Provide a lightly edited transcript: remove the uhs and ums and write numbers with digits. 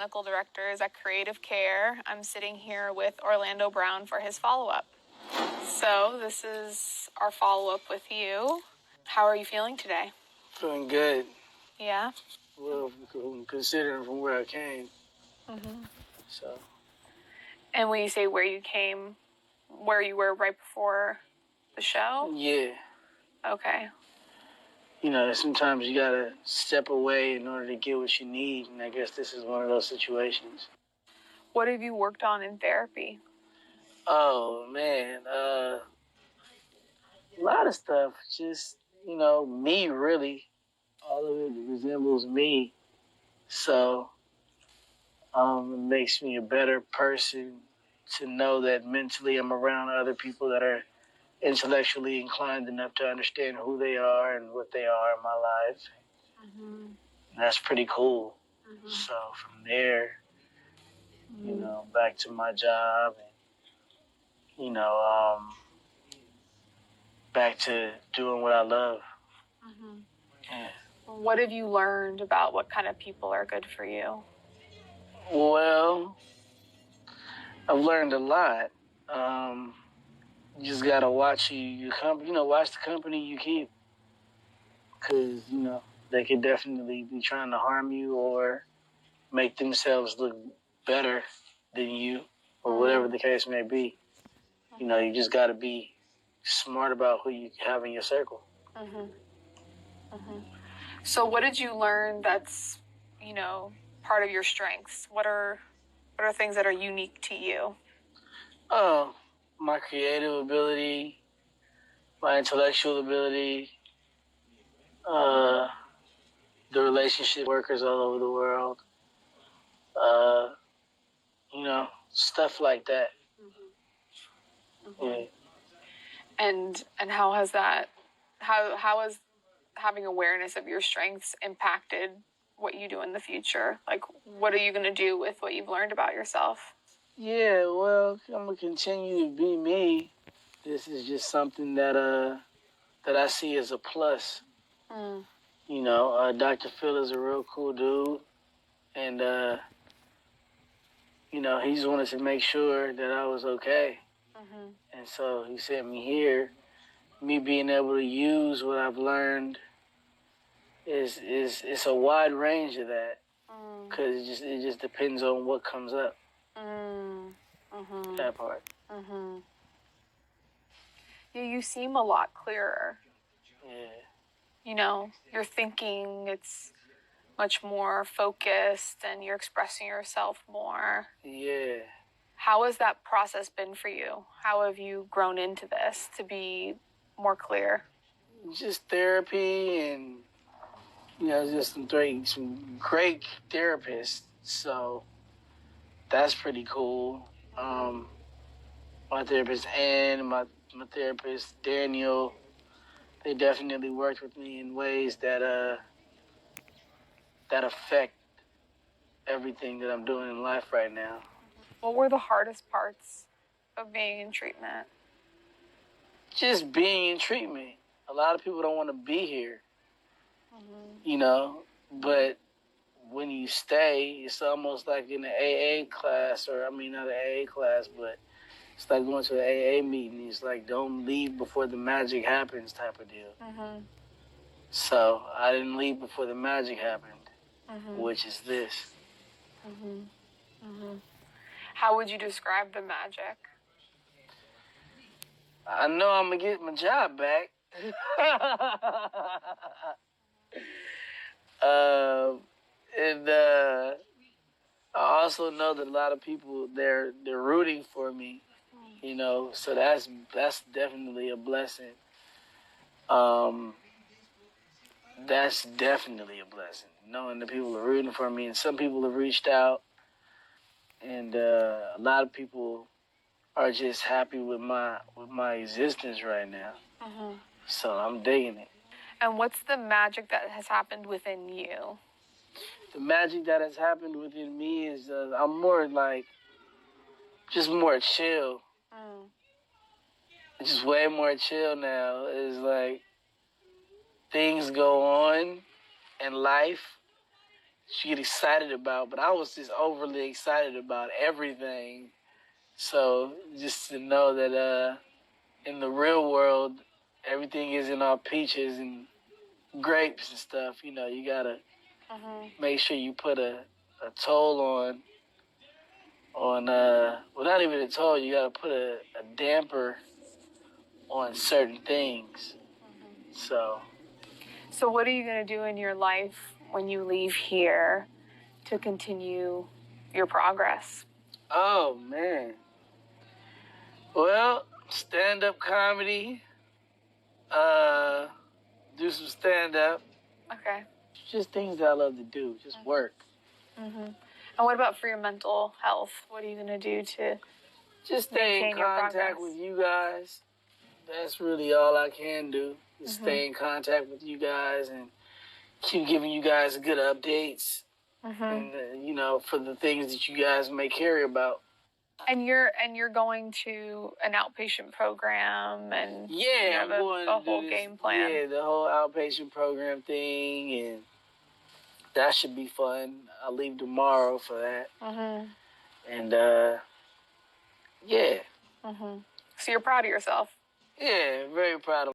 Medical directors at Creative Care. I'm sitting here with Orlando Brown for his follow-up. So this is our follow-up with you. How are you feeling today? Feeling good. Yeah? Well, considering from where I came. Mm-hmm. So. And when you say where you came, where you were right before the show? Yeah. Okay. You know, sometimes you gotta step away in order to get what you need, and I guess this is one of those situations. What have you worked on in therapy? Oh, man. A lot of stuff. Just, you know, me, really. All of it resembles me. So, it makes me a better person to know that mentally I'm around other people that are intellectually inclined enough to understand who they are and what they are in my life. Mm-hmm. That's pretty cool. Mm-hmm. So from there, you know, back to my job and, you know, back to doing what I love. Mm-hmm. Yeah. What have you learned about what kind of people are good for you? Well, I've learned a lot. You just gotta watch watch the company you keep, because you know they could definitely be trying to harm you or make themselves look better than you, or whatever the case may be. You know, you just gotta be smart about who you have in your circle. Mm-hmm. Mm-hmm. So what did you learn that's, you know, part of your strengths? What are things that are unique to you? Oh, my creative ability, my intellectual ability, the relationship workers all over the world, you know, stuff like that. Mm-hmm. Yeah. And how has having awareness of your strengths impacted what you do in the future? Like, what are you going to do with what you've learned about yourself? Yeah, well, I'm gonna continue to be me. This is just something that I see as a plus. Mm. You know, Dr. Phil is a real cool dude, and you know, he just wanted to make sure that I was okay. Mm-hmm. And so he sent me here. Me being able to use what I've learned is it's a wide range of that, because it just depends on what comes up. Mm-hmm. That part. Mm-hmm. Yeah, you seem a lot clearer. Yeah. You know, your thinking, it's much more focused and you're expressing yourself more. Yeah. How has that process been for you? How have you grown into this to be more clear? Just therapy and, you know, just some great therapists. So that's pretty cool. My therapist Ann, my therapist Daniel, they definitely worked with me in ways that affect everything that I'm doing in life right now. What were the hardest parts of being in treatment? Just being in treatment. A lot of people don't want to be here, you know, but when you stay, it's almost like in an AA class, or I mean, not an AA class, but it's like going to an AA meeting. It's like, don't leave before the magic happens type of deal. Mm-hmm. So I didn't leave before the magic happened, which is this. Mm-hmm. Mm-hmm. How would you describe the magic? I know I'm going to get my job back. And I also know that a lot of people, they're rooting for me, you know, so that's definitely a blessing. That's definitely a blessing, knowing that people are rooting for me, and some people have reached out, and a lot of people are just happy with my existence right now. Mm-hmm. So I'm digging it. And what's the magic that has happened within you? The magic that has happened within me is I'm more like, just more chill. Just way more chill now. It's like things go on in life you get excited about. But I was just overly excited about everything. So just to know that in the real world, everything isn't all peaches and grapes and stuff. You know, you gotta make sure you put a toll on well, not even a toll. You gotta put a damper on certain things. So what are you going to do in your life when you leave here to continue your progress? Oh man. Well, stand-up comedy. Do some stand-up. Okay. Just things that I love to do. Just work. And what about for your mental health? What are you going to do to just stay in maintain your contact progress? with you guys? That's really all I can do. Is stay in contact with you guys and keep giving you guys good updates. And you know, for the things that you guys may care about. And you're going to an outpatient program, and yeah, you have I'm going a to do whole this, game plan. Yeah, the whole outpatient program thing, and that should be fun. I'll leave tomorrow for that. And yeah. So you're proud of yourself? Yeah, very proud of